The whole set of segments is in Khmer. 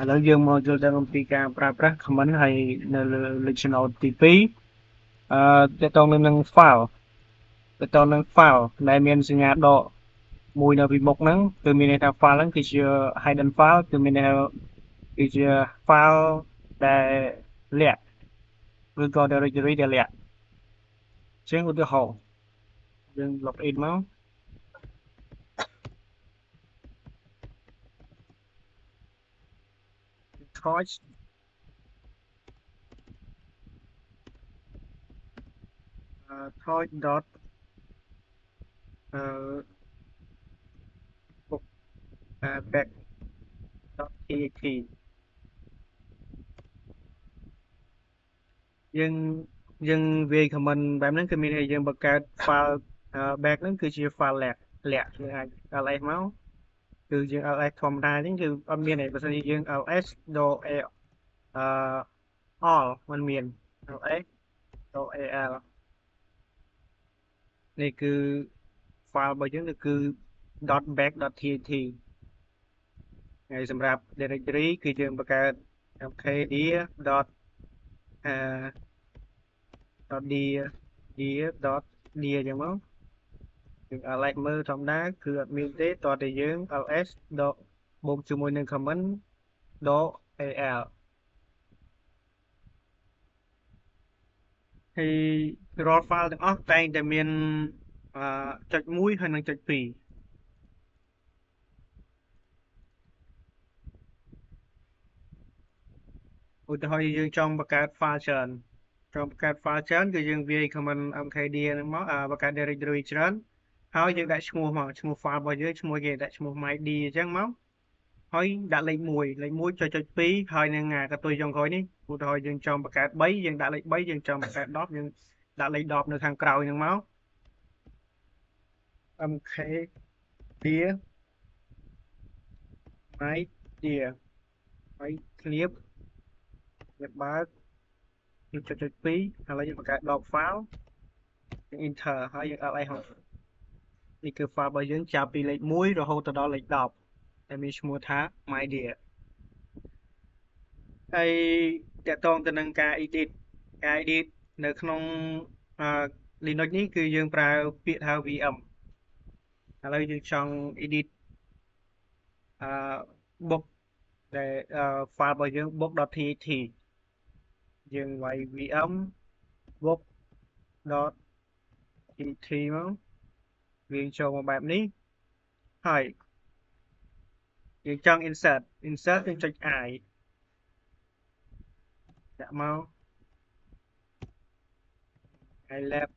ឥឡូវយើងមកយល់ទៅអំពីការប្រើប្រាស់ comment ហើយនៅលើ Lecture Note ទី2ទាក់ទងនឹង file ទាក់ទងនឹង file ដែលមានសញ្ញាដកមួយនៅពីមុខហ្នឹងគឺមានន័យថា file ហ្នឹងគឺជា hidden file គឺមានន័យថាគឺជា file ដែលលាក់ឬក៏ directory ដែលលាក់ជាងឧទាហរណ៍យើង log in មក torch torch dot book back dot txt យើងវាយ comment បែបហ្នឹងគឺមានន័យយើងបង្កើត file back ហ្នឹងគឺជា file លាក់យើងអាច ls មកគឺយើង ls ធម្មតាអញ្ចឹងគឺអត់មានទេបើសិនជាយើង ls ដក all มันមាន ls ដក al នេះគឺ file របស់យើងគឺ .back.txt ហើយសម្រាប់ directory គឺយើងបង្កើត mkdir. .dir អញ្ចឹងមកយើង ls មើលធម្មតាគឺអត់មានទេតោះតែយើង ls ដកបូកជាមួយនឹង comment ដក al ហើយរាល់ file ទាំងអស់តែងតែមានចុច1ហើយនិងចុច2ឧទាហរណ៍យើងចង់បង្កើត file ច្រើនគឺយើងវាយ comment mkdir ហ្នឹងមកបង្កើត directory ច្រើនហើយយើងដាក់ឈ្មោះមកឈ្មោះ file របស់យើងឈ្មោះគេដាក់ឈ្មោះ myd អញ្ចឹងមកហើយដាក់លេខ1ចុច2ហើយនឹងកន្ទុយចុងក្រោយនេះឧទាហរណ៍យើងចង់បង្កើត3យើងដាក់លេខ3យើងចង់បង្កើត10យើងដាក់លេខ10នៅខាងក្រោយហ្នឹងមក mkdir myd ហើយឃ្លាបបើកយើងចុច2ឥឡូវយើងបង្កើតដក file យើង enter ហើយយើង ls មកនេះគឺ file របស់យើងចាប់ពីលេខ1រហូតទៅដល់លេខ10ដែលមានឈ្មោះថា mydear ហើយតកតងទៅនឹងការ edit នៅក្នុង Linux នេះគឺយើងប្រើពាក្យថា VM ឥឡូវយើងចង់ edit book ដែល file របស់យើង book.txt យើងវាយ VM book.txt មកវាចូលមកបែបនេះហើយយើងចង់ insert យើងចុច I ដាក់មក ilab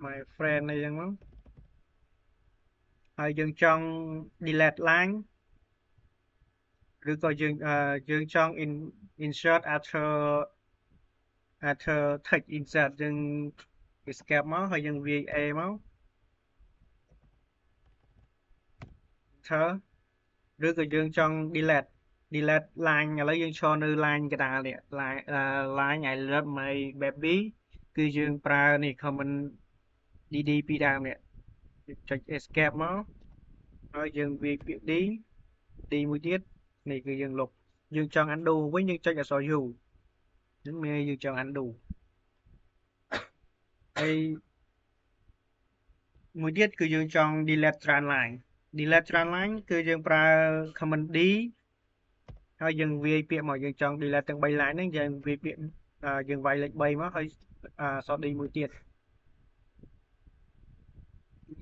my friend អីចឹងមកហើយយើងចង់ delete line ឬក៏យើងចង់ insert after text insert យើង escape មកហើយយើងវាយ A មក enter ឬក៏យើងចង់ delete line ឥឡូវយើងឈរនៅ line កណ្ដាលនេះ line I love my baby គឺយើងប្រើនេះ comment dd ពីដើមនេះចុច escape មកហើយយើងវាយពាក្យ d មួយទៀតនេះគឺយើងលុបយើងចង់ undo វិញយើងចុចអក្សរ u ហ្នឹងមានយើងចង់ undo ហើយមួយទៀតគឺយើងចង់ delete ច្រើន line គឺយើងប្រើ comment d ហើយយើងវាយពាក្យមកយើងចង់ delete ទាំង3 line ហ្នឹងយើងវាយពាក្យយើងវាយលេខ3មកហើយអក្សរ d មួយទៀត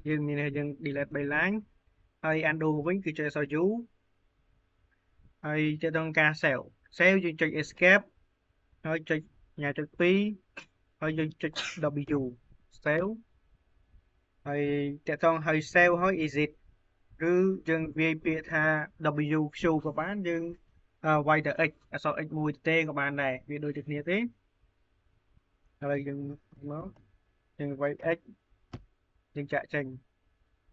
យើងមានយើង delete 3 line ហើយ undo វិញគឺចុចអក្សរ u ហើយទៅដល់ការ save យើងចុច escape ហើយចុចញ៉ាចុច2ហើយយើងចុច w save ហើយតកតងហើយ save ហើយ exit ឬយើងវាយពាក្យថា wq ក៏បានយើងវាយទៅ x អក្សរ x មួយទេក៏បានដែរវាដូចតែគ្នាទេហើយយើងមកយើងវាយ x យើងចាក់ចេញ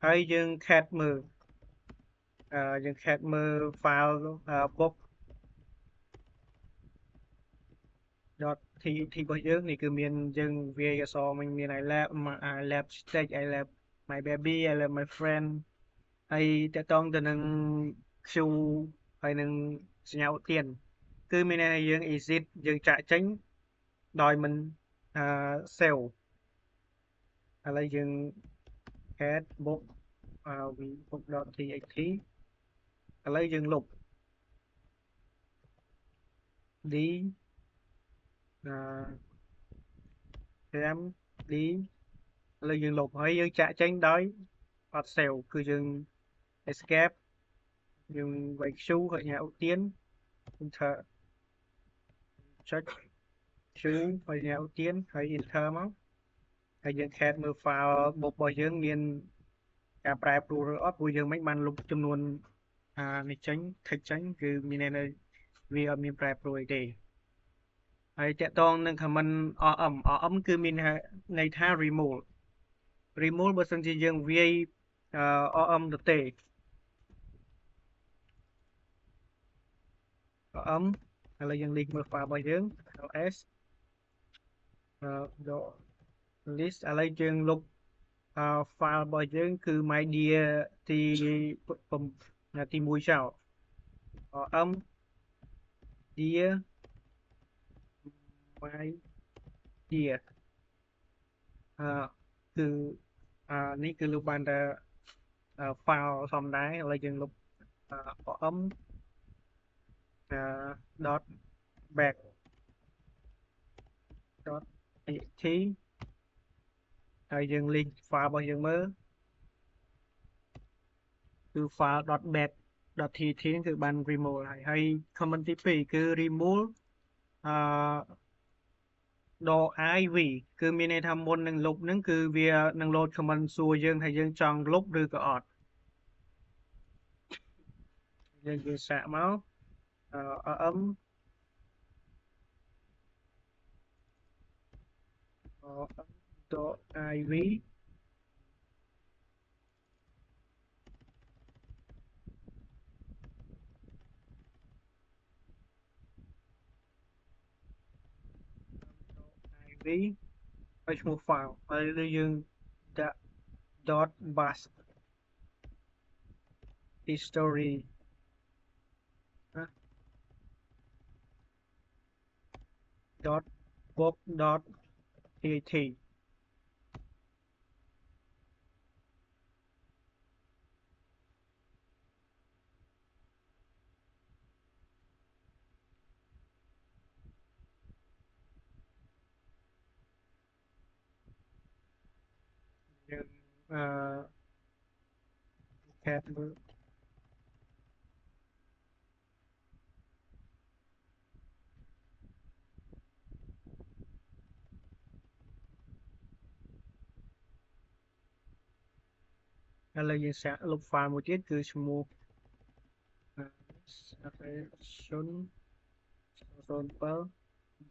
ហើយយើង cat មើលយើង cat មើល file book .txt របស់យើងនេះគឺមានយើងវាយអក្សរមាន ilab stage ilab my baby ហើយ my friend ហើយតកតងទៅនឹង Q ហើយនឹងសញ្ញាឧទានគឺមានន័យថាយើង exit យើងចាក់ចេញដោយមិនsave ឥឡូវយើង add book book.txt ឥឡូវយើងលុប d m d ឥឡូវយើងលុបហើយយើងចាក់ចេញដោយអត់ save គឺយើង escape យើងវាយ Q ហើយញ៉ាឧទាន enter ចុច Q ហើយញ៉ាឧទានហើយ enter មកហើយយើង cat មើល file របស់យើងមានការប្រែប្រួលឬអត់ព្រោះយើងមិនបានលុបចំនួននេះចេញ text ចេញគឺមានន័យថាវាអត់មានប្រែប្រួលអីទេហើយតកតងនឹង comment rm គឺមានន័យថា remove បើសិនជាយើងវាយrm ទៅទេ rm ឥឡូវយើងលេខមើល file របស់យើង ls list ឥឡូវយើងលុបfile របស់យើងគឺ media ទី1ចោល rm dia media គឺនេះគឺលុបបានតែ file ធម្មតាឥឡូវយើងលុប rm dot back dot txt ហើយយើងលេខ file របស់យើងមើលគឺ file dot back dot txt គឺបាន remove ហើយ comment ទី2គឺ remove $iv គឺមានន័យថាមុននឹងលុបហ្នឹងគឺវានឹង load comment សួរយើងថាយើងចង់លុបឬក៏អត់យើងសាកមក rm .iv ហើយឈ្មោះ file ហើយយើងដាក់ .bash history .book.txt យើងcat មើលឥឡូវយើងសាកលុប file មួយទៀតគឺឈ្មោះ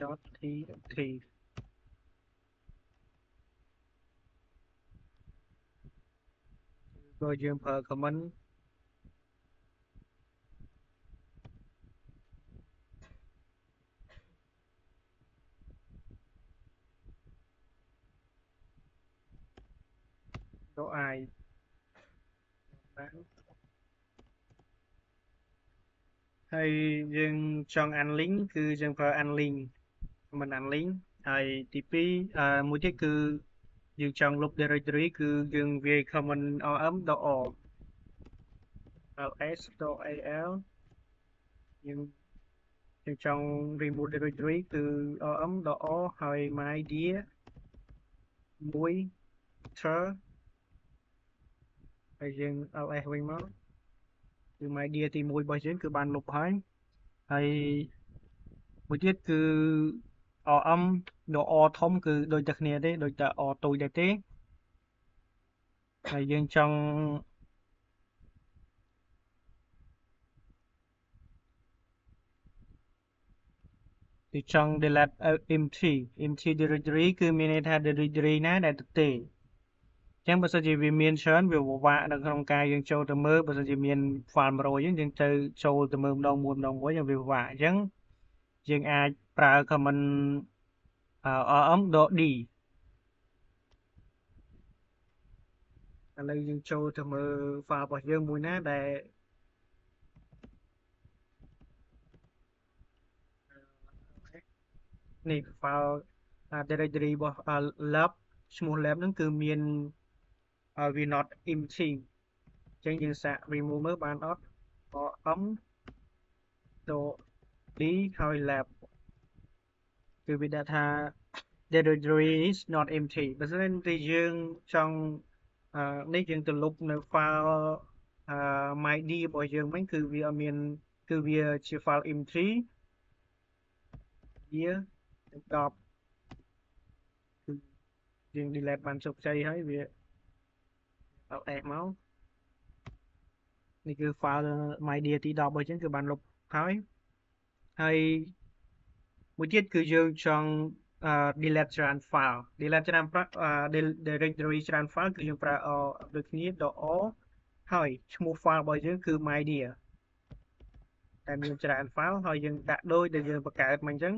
07.txt បើយើងប្រើ comment .i ហើយយើងចង់ unlink គឺយើងប្រើ unlink មិន unlink ហើយទី2មួយទៀតគឺយើងចង់លុប directory គឺយើងវាយ comment rm .org ls.al យើងចង់ remove directory គឺ rm.org ហើយ media 1 ter ហើយយើង ls វិញមកគឺ media ទី1របស់យើងគឺបានលុបហើយមួយទៀតគឺ rm .or ធំគឺដូចតែគ្នាទេដូចតែ or តូចដែរទេហើយយើងចង់delete empty directory គឺមានន័យថា directory ណាដែលទទេអញ្ចឹងបើសិនជាវាមានច្រើនវាពិបាកនៅក្នុងការយើងចូលទៅមើលបើសិនជាមាន file 100យើងទៅចូលទៅមើលម្ដងមួយវាពិបាកអញ្ចឹងយើងអាចប្រើ comment rm.d ឥឡូវយើងចូលទៅមើល file របស់យើងមួយណាដែលនេះ file directory របស់ lab ឈ្មោះ lab ហ្នឹងគឺមានវា not empty អញ្ចឹងយើងសាក remove មើលបានអត់m ទៅ d ហើយ lab គឺវាដាក់ថា directory is not empty បើសិនតែយើងចង់នេះយើងទៅលុបនៅ file myd របស់យើងវិញគឺវាអត់មានគឺវាជា file empty វា10គឺយើង delete បានជោគជ័យហើយវាអត់អេសមកនេះគឺ file myd ទី10របស់យើងគឺបានលុបហើយមួយទៀតគឺយើងចង់delete ច្រើន file delete ច្រើន directory ច្រើន file គឺយើងប្រើដូចគ្នា .o ហើយឈ្មោះ file របស់យើងគឺ media តែមានច្រើន file ហើយយើងដាក់ដូចដែលយើងបង្កើតមកអញ្ចឹង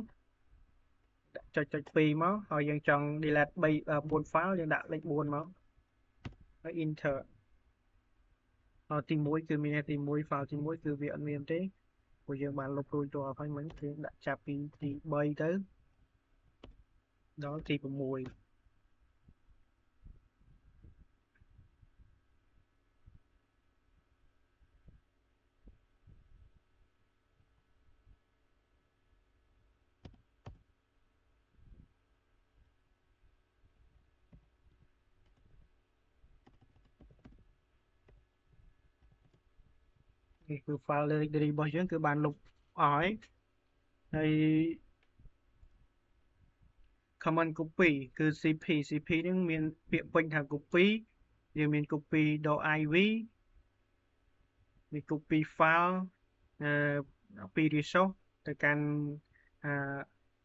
ចុច2មកហើយយើងចង់ delete 4 file យើងដាក់លេខ4មកហើយ enter ទី1គឺមានទី1 file ទី1គឺវាអត់មានទេព្រោះយើងបានលុបរួចរាល់ហើយមិញគឺដាក់ចាប់ពីទី3ទៅដល់ទី6នេះគឺ file directory របស់យើងគឺបានលុបអស់ហើយ command copy គឺ cp ហ្នឹងមានពាក្យពេញថា copy យើងមាន copy .iv មាន copy file ពី resource ទៅកាន់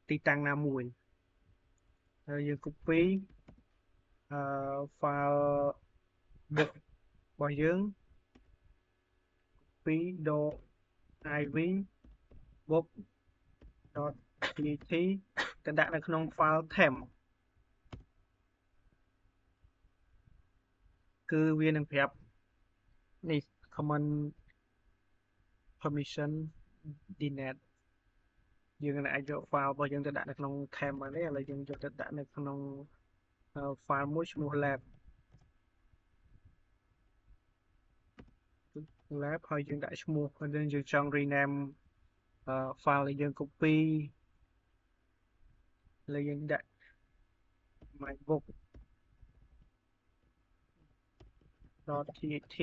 ទីតាំងណាមួយហើយយើង copy file book របស់យើង copy .iv book.txt ទៅដាក់នៅក្នុង file temp គឺវានឹងប្រាប់នេះ command permission delete យើងអាចយក file របស់យើងទៅដាក់នៅក្នុង temp បានទេឥឡូវយើងយកទៅដាក់នៅក្នុង file មួយឈ្មោះ lab ហើយយើងដាក់ឈ្មោះហើយយើងចង់ rename file ដែលយើង copy ហើយយើងដាក់ mybook.txt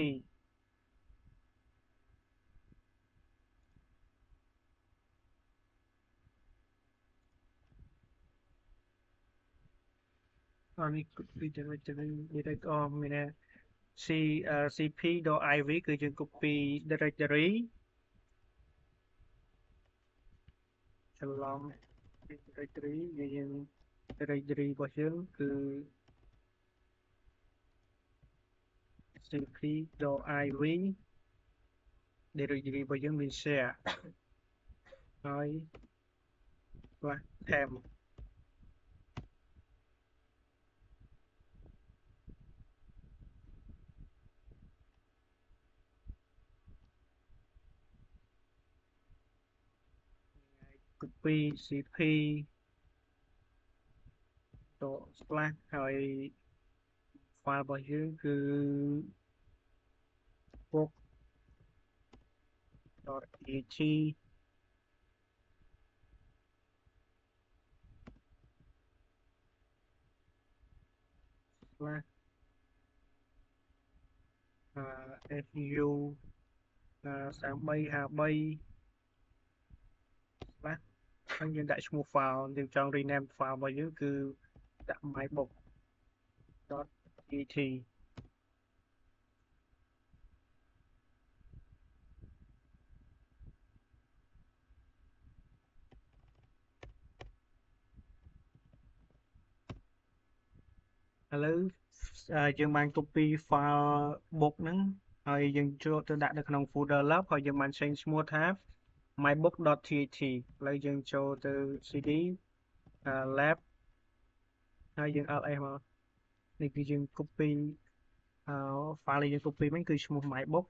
នេះ copy directory មាន cp.iv គឺយើង copy directory ច្រឡំ directory យើង directory របស់យើងគឺ cp.iv directory របស់យើងមាន share ហើយ temp copy cp ហើយ file របស់យើងគឺ book.txt /fu3353 ហើយយើងដាក់ឈ្មោះ file យើងចង់ rename file របស់យើងគឺដាក់ mybook.txt ឥឡូវយើងបាន copy file book ហ្នឹងហើយយើងចូលទៅដាក់នៅក្នុង folder lab ហើយយើងបាន change ឈ្មោះថា mybook.txt ឥឡូវយើងចូលទៅ cd lab ហើយយើង ls មកនេះគឺយើង copy file ដែលយើង copy មិញគឺឈ្មោះ mybook